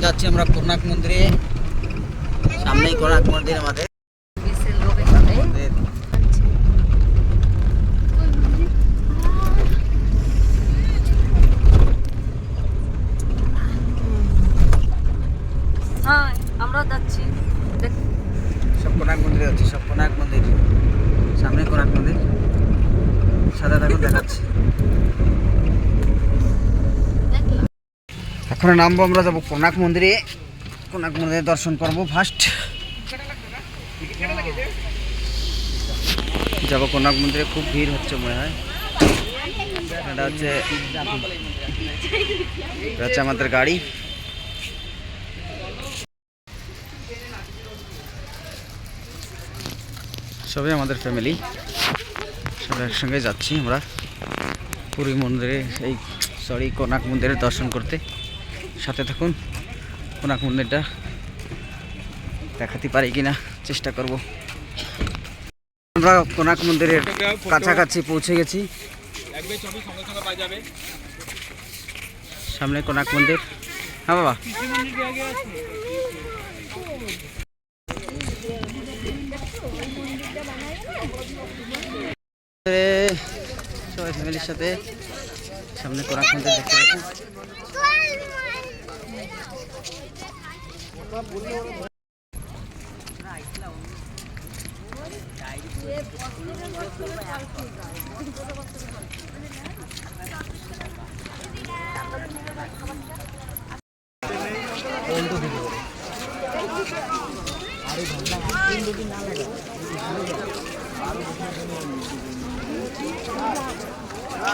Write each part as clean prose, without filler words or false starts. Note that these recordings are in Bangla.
যাচ্ছি আমরা কোনাক মন্দিরে। সামনেই কোনাক মন্দির আমাদের। হ্যাঁ আমরা যাচ্ছি সব কোনাক মন্দিরে যাচ্ছি, সব কোনাক মন্দির। সামনে কোনাক মন্দির, সাদা থাকুন দেখাচ্ছি। এখন নামবো, আমরা যাবো কোনাক মন্দিরে। কোনাক মন্দিরে দর্শন করবো ফার্স্ট। যাবো কোনাক মন্দিরে, খুব ভিড় হচ্ছে মনে হয়। এটা হচ্ছে আমাদের গাড়ি। সবাই আমাদের ফ্যামিলি, সবাই একসঙ্গে যাচ্ছি আমরা পুরী মন্দিরে, কোনাক মন্দিরের দর্শন করতে। সাথে থাকুন, কোনাক মন্দিরটা দেখাতে পারি কিনা চেষ্টা করব। আমরা কোনাক মন্দিরের কাছাকাছি পৌঁছে গেছি। সামনে কোনাক মন্দির। হ্যাঁ বাবা, সবাই ফ্যামিলির সাথে সামনে কোনাক মন্দির দেখতে পাচ্ছি।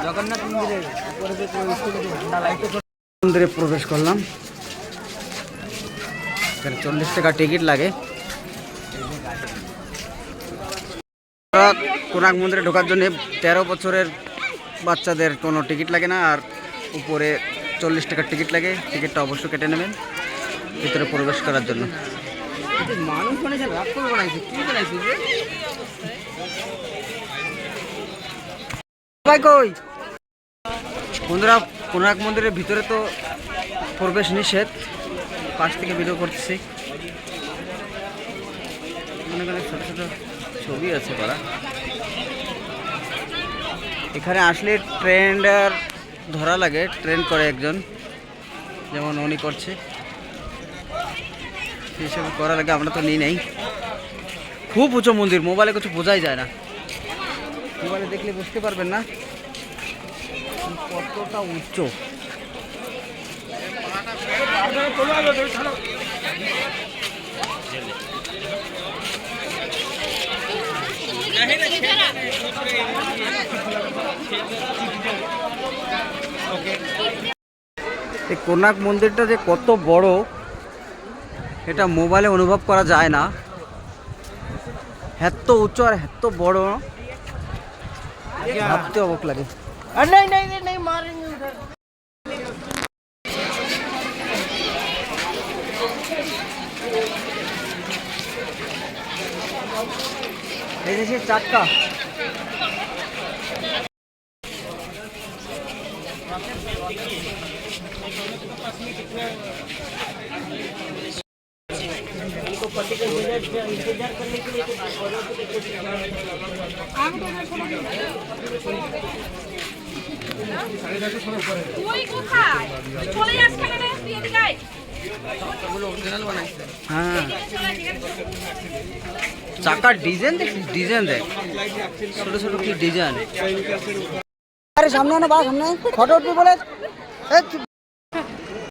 জগন্নাথ মন্দিরে প্রবেশ করলাম। 40 টাকা টিকিট লাগে। কোনাক মন্দিরে ঢোকার জন্য 13 বছরের বাচ্চাদের কোনো টিকিট লাগে না, আর উপরে 40 টাকার টিকিট লাগে। টিকিটটা অবশ্যই কেটে নেবেন ভিতরে প্রবেশ করার জন্য। বন্ধুরা, কোনাক মন্দিরের ভিতরে তো প্রবেশ নিষেধ, পাশ থেকে ভিডিও করতেছি। মনে করেন ছোট ছোট ছবি আছে করা। এখানে আসলে ট্রেন্ডার ধরা লাগে, ট্রেন করে একজন, যেমন উনি করছে, হিসেব করা লাগে। আমরা তো নিই নাই। খুব উঁচু মন্দির, মোবাইলে কিছু বোঝাই যায় না, মোবাইলে দেখলে বুঝতে পারবেন না কতটা উঁচু। এই কোনাক মন্দিরটা যে কত বড় এটা মোবাইলে অনুভব করা যায় না। এত উঁচু আর এত বড়, ভাবতে অবাক লাগে। এই যে চাক্কা, হ্যাঁ চাকার ডিজাইন দেখছিস, ডিজাইন দেখ, ছোট ছোট কি ডিজাইন। আরে সামনে না বা সামনে ফটো উঠবি বলে